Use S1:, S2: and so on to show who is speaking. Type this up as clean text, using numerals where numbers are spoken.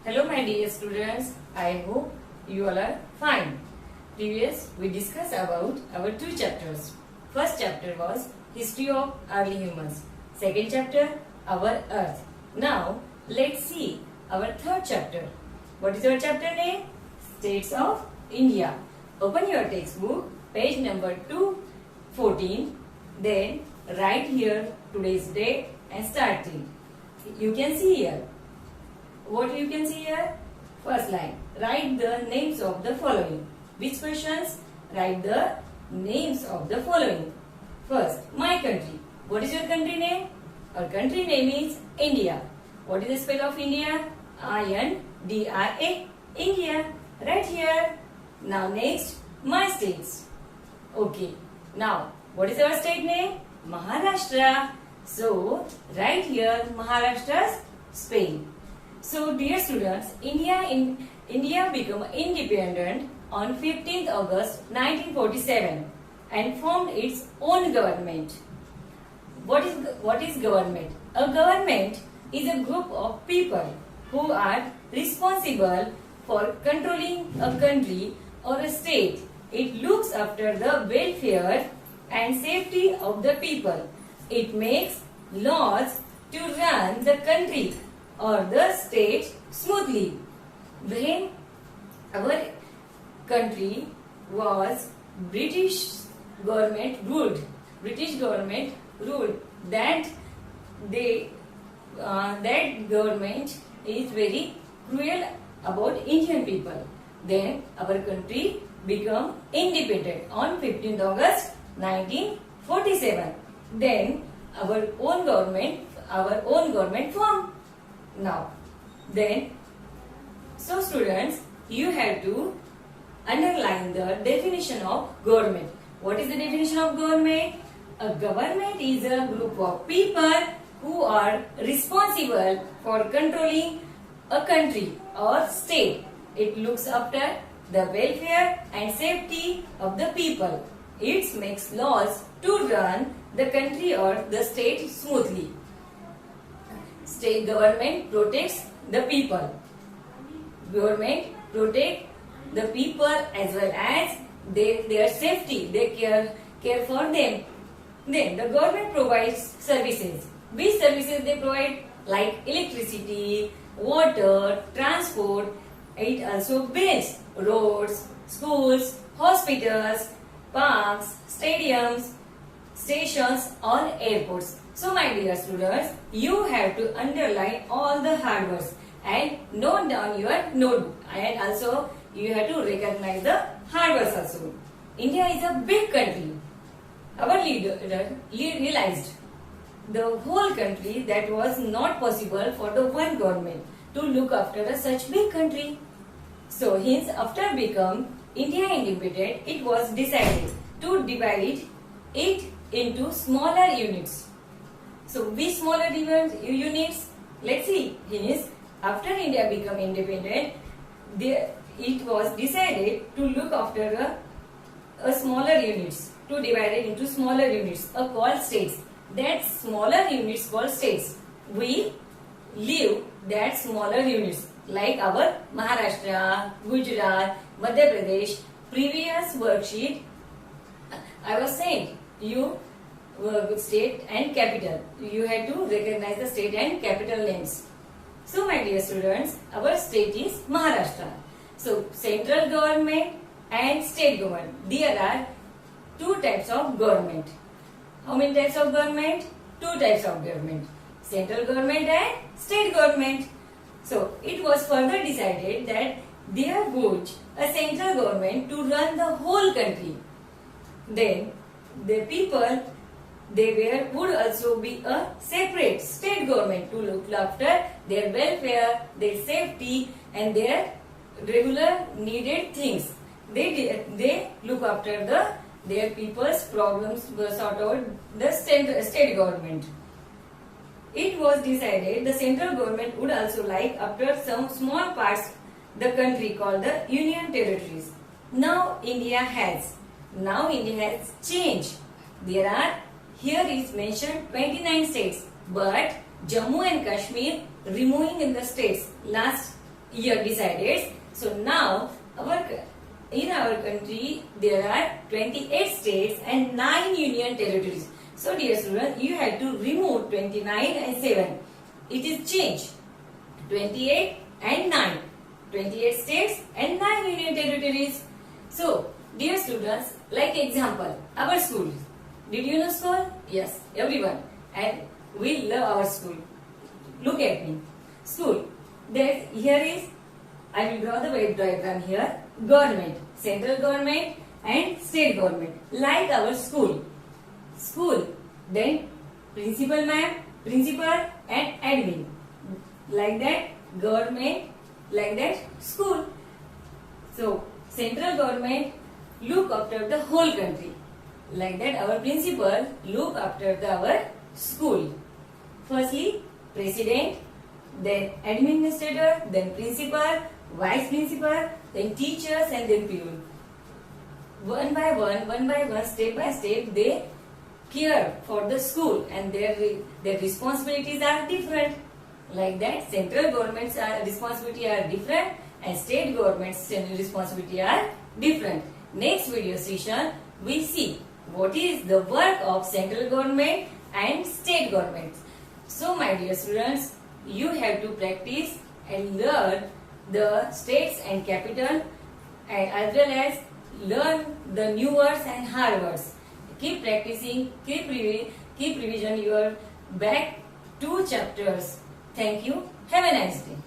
S1: Hello my dear students, I hope you all are fine. Previous we discussed about our two chapters. First chapter was History of Early Humans. Second chapter, Our Earth. Now let's see our third chapter. What is our chapter name? States of India. Open your textbook, page number 214. Then write here today's date and start it. You can see here. What you can see here? First line. Write the names of the following. Which questions? Write the names of the following. First, my country. What is your country name? Our country name is India. What is the spell of India? I-N-D-I-A. India. Right here. Now next, my states. Okay. Now, what is our state name? Maharashtra. So, write here Maharashtra's spelling. So, dear students, India became independent on 15th August 1947 and formed its own government. What is government? A government is a group of people who are responsible for controlling a country or a state. It looks after the welfare and safety of the people. It makes laws to run the country or the state smoothly. When our country was British government ruled, that government is very cruel about Indian people. Then our country became independent on 15th August 1947. Then our own government formed. Now, then, so students, you have to underline the definition of government. What is the definition of government? A government is a group of people who are responsible for controlling a country or state. It looks after the welfare and safety of the people. It makes laws to run the country or the state smoothly. State government protects the people. Government protect the people as well as their safety. They care for them. Then the government provides services. Which services they provide? Like electricity, water, transport. It also builds roads, schools, hospitals, parks, stadiums, stations or airports. So my dear students, you have to underline all the hard words and note down your notebook, and also you have to recognize the hard words also. India is a big country. Our leader realized the whole country that was not possible for the one government to look after such big country. So hence after become India independent, it was decided to divide it into smaller units. So which smaller units? Let's see. Hence, after India became independent, it was decided to look after a smaller units, to divide it into smaller units, called states. That smaller units called states. We leave that smaller units like our Maharashtra, Gujarat, Madhya Pradesh. Previous worksheet, I was saying you state and capital. You have to recognize the state and capital names. So my dear students, our state is Maharashtra. So central government and state government. There are two types of government. How many types of government? Two types of government. Central government and state government. So it was further decided that there would a central government to run the whole country. Then the people would also be a separate state government to look after their welfare, their safety and their regular needed things. They look after their people's problems were sorted out the state government. It was decided the central government would also like after some small parts the country called the Union Territories. Now India has changed. Here is mentioned 29 states, but Jammu and Kashmir removing in the states last year decided. So now in our country there are 28 states and 9 union territories. So dear students, you have to remove 29 and 7. It is changed. 28 and 9. 28 states and 9 union territories. So dear students, like example, our school. Did you know school? Yes, everyone. And we love our school. Look at me. School. That here is, I will draw the wave diagram here. Government, central government and state government. Like our school. School. Then principal ma'am, principal and admin. Like that government, like that school. So central government look after the whole country. Like that our principal look after our school. Firstly president, then administrator, then principal, vice principal, then teachers and then pupil. One by one, step by step, they care for the school and their responsibilities are different. Like that, central government's responsibility are different and state government's responsibility are different. Next video session, we see what is the work of central government and state government. So my dear students, you have to practice and learn the states and capital, and as well as learn the new words and hard words. Keep practicing, keep revision your back 2 chapters. Thank you. Have a nice day.